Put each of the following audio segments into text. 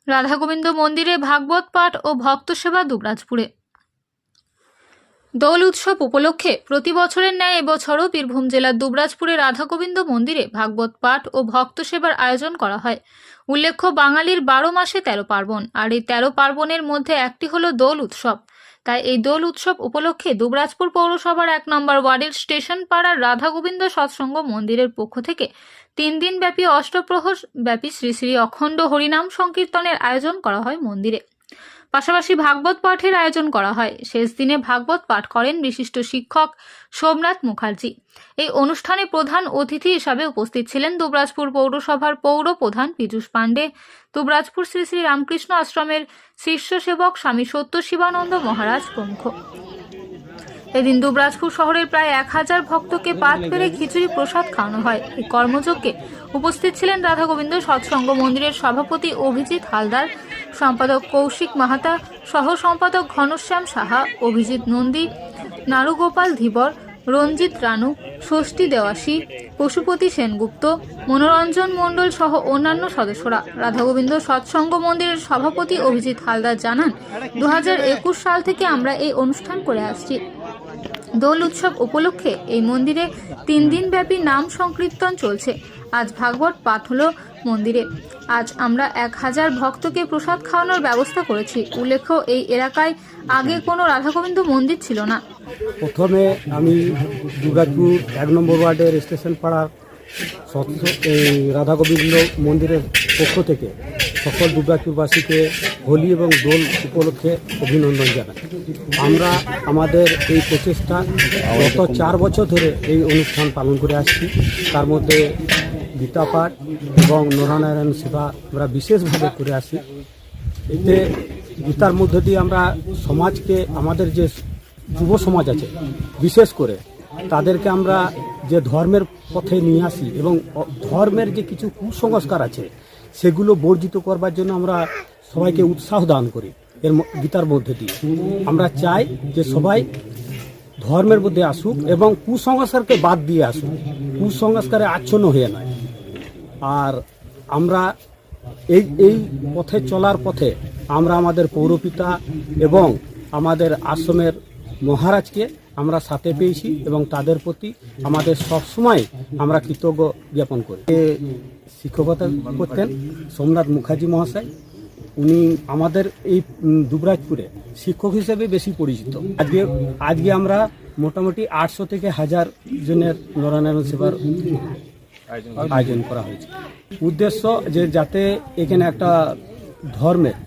রাধা গোবিন্দ মন্দিরে ভাগবত পাঠ ও ভক্ত সেবা দুবরাজপুরে। দোল উৎসব উপলক্ষে প্রতি বছরের ন্যায় এবছরও বীরভূম জেলার দুবরাজপুরে রাধা গোবিন্দ মন্দিরে ভাগবত পাঠ ও ভক্ত সেবার আয়োজন করা হয়। উল্লেখ্য, বাঙালির 12 মাসে 13 পার্বণ, আর এই 13 পার্বণের মধ্যে একটি হলো দোল উৎসব। তাই এই দোল উৎসব উপলক্ষে দুবরাজপুর পৌরসভার 1 নম্বর ওয়ার্ডের স্টেশন পাড়ার রাধা গোবিন্দ সৎসঙ্গ মন্দিরের পক্ষ থেকে 3 দিন ব্যাপী অষ্টপ্রহর ব্যাপী শ্রী শ্রী অখণ্ড হরিনাম সংকীর্তনের আয়োজন করা হয় মন্দিরে। পাশাপাশি ভাগবত পাঠের আয়োজন করা হয়। শেষ দিনে ভাগবত পাঠ করেন বিশিষ্ট শিক্ষক সোমনাথ মুখার্জি। এই অনুষ্ঠানে প্রধান অতিথি হিসাবে উপস্থিত ছিলেন দুবরাজপুর পৌরসভার পৌর প্রধান পীযূষ পাণ্ডে, দুবরাজপুর শ্রী শ্রী রামকৃষ্ণ আশ্রমের শীর্ষ সেবক স্বামী সত্য শিবানন্দ মহারাজ প্রমুখ। এদিন দুবরাজপুর শহরের প্রায় 1000 ভক্তকে পাত পেরে খিচুড়ি প্রসাদ খাওয়ানো হয়। এই কর্মযজ্ঞে উপস্থিত ছিলেন রাধা গোবিন্দ সৎসঙ্গ মন্দিরের সভাপতি অভিজিৎ হালদার, সম্পাদক কৌশিক মাহাতা, সহ সম্পাদক ঘনশ্যাম সাহা, অভিজিৎ নন্দী, নারুগোপাল ধীবর, রঞ্জিত রানু, ষষ্ঠী দেওয়াসী, পশুপতি সেনগুপ্ত, মনোরঞ্জন মণ্ডল সহ অন্যান্য সদস্যরা। রাধা গোবিন্দ সৎসঙ্গ মন্দিরের সভাপতি অভিজিৎ হালদার জানান, 2021 সাল থেকে আমরা এই অনুষ্ঠান করে আসছি। দোল উৎসব উপলক্ষে এই মন্দিরে 3 দিন ব্যাপী নাম সংকীর্তন চলছে। আজ ভাগবত পাঠ হলো মন্দিরে। আজ আমরা 1000 ভক্তকে প্রসাদ খাওয়ানোর ব্যবস্থা করেছি। উল্লেখ্য, এই এলাকায় আগে কোনো রাধা গোবিন্দ মন্দির ছিল না। প্রথমে আমি দুর্গাপুর 1 নম্বর ওয়ার্ডের স্টেশন পাড়ার রাধা গোবিন্দ মন্দিরের পক্ষ থেকে সকল দুর্গাপুরবাসীকে হোলি এবং দোল উপলক্ষে অভিনন্দন জানাই। আমরা আমাদের এই প্রচেষ্টা গত 4 বছর ধরে এই অনুষ্ঠান পালন করে আসছি। তার মধ্যে গীতা পাঠ এবং নরনারায়ণ সেবা আমরা বিশেষভাবে করে আসি। এতে গীতার মধ্য দিয়ে আমরা সমাজকে, আমাদের যে যুব সমাজ আছে বিশেষ করে, তাদেরকে আমরা যে ধর্মের পথে নিয়ে আসি এবং ধর্মের যে কিছু কুসংস্কার আছে সেগুলো বর্জিত করবার জন্য আমরা সবাইকে উৎসাহ দান করি। এর গীতার মধ্যে দিয়ে আমরা চাই যে সবাই ধর্মের মধ্যে আসুক এবং কুসংস্কারকে বাদ দিয়ে আসুক, কুসংস্কারে আচ্ছন্ন হয়ে নয়। আর আমরা এই পথে চলার পথে আমরা আমাদের পৌরপিতা এবং আমাদের আশ্রমের মহারাজকে আমরা সাথে পেয়েছি এবং তাদের প্রতি আমাদের সবসময় আমরা কৃতজ্ঞ জ্ঞাপন করি। শিক্ষকতা করতেন সোমনাথ মুখার্জি মহাশয়, উনি আমাদের এই দুবরাজপুরে শিক্ষক হিসেবে বেশি পরিচিত। আজকে আমরা মোটামুটি 800 থেকে 1000 জনের নরনারায়ণ সেবার আয়োজন করা হয়েছে। উদ্দেশ্য যে যাতে এখানে একটা ধর্মের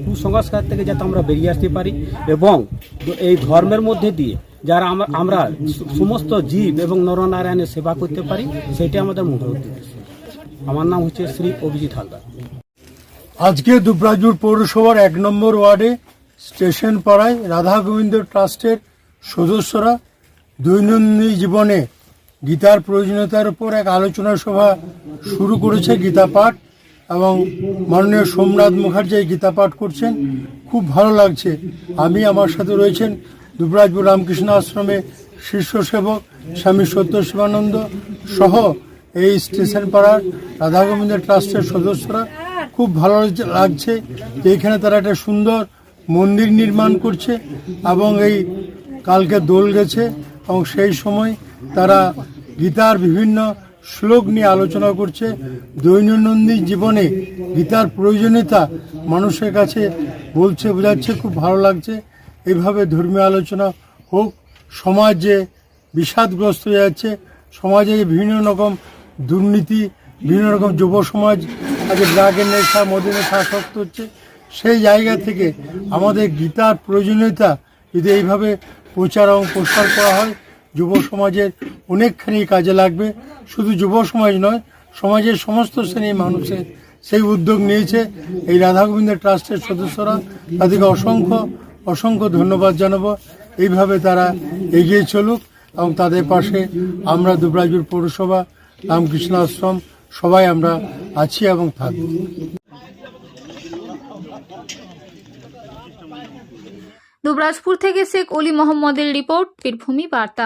কুসংস্কার থেকে যাতে আমরা বেরিয়ে আসতে পারি এবং এই ধর্মের মধ্যে দিয়ে যারা আমরা সমস্ত জীব এবং নরনারায়ণের সেবা করতে পারি, সেটা আমাদের মূল উদ্দেশ্য। আমার নাম হচ্ছে শ্রী অভিজিৎ হালদার। আজকে দুবরাজপুর পৌরসভার 1 নম্বর ওয়ার্ডে স্টেশন পাড়ায় রাধা গোবিন্দ ট্রাস্টের সদস্যরা দৈনন্দিন জীবনে গীতার প্রয়োজনীয়তার উপর এক আলোচনা সভা শুরু করেছে। গীতা পাঠ এবং মাননীয় সোমনাথ মুখার্জি গীতা পাঠ করছেন, খুব ভালো লাগছে। আমার সাথে রয়েছেন দুবরাজপুর রামকৃষ্ণ আশ্রমে শীর্ষ সেবক স্বামী সত্য শিবানন্দ সহ এই স্টেশন পাড়ার রাধা গোবিন্দ ট্রাস্টের সদস্যরা। খুব ভালো লাগছে যে এখানে তারা একটা সুন্দর মন্দির নির্মাণ করছে এবং এই কালকে দোল গেছে এবং সেই সময় তারা গীতার বিভিন্ন শ্লোক নিয়ে আলোচনা করছে। দৈনন্দিন জীবনে গীতার প্রয়োজনীয়তা মানুষের কাছে বলছে, বোঝাচ্ছে, খুব ভালো লাগছে। এইভাবে ধর্মীয় আলোচনা হোক। সমাজ যে বিষাদগ্রস্ত হয়ে যাচ্ছে, সমাজে বিভিন্ন রকম দুর্নীতি, বিভিন্ন রকম যুব সমাজ আজকে ড্রাগের নেশা, মদের নেশা আসক্ত হচ্ছে, সেই জায়গা থেকে আমাদের গীতার প্রয়োজনীয়তা যদি এইভাবে প্রচার এবং প্রসার করা হয়, যুব সমাজের অনেকখানি কাজে লাগবে। শুধু যুব সমাজ নয়, সমাজের সমস্ত শ্রেণীর মানুষের সেই উদ্যোগ নিয়েছে এই রাধা গোবিন্দ ট্রাস্টের সদস্যরা। তাদেরকে অসংখ্য ধন্যবাদ জানাবো। এইভাবে তারা এগিয়ে চলুক এবং তাদের পাশে আমরা দুবরাজপুর পৌরসভা, রামকৃষ্ণ আশ্রম সবাই আমরা আছি এবং থাকব। দুবরাজপুর থেকে শেখ অলি মোহাম্মদের রিপোর্ট, বীরভূমি বার্তা।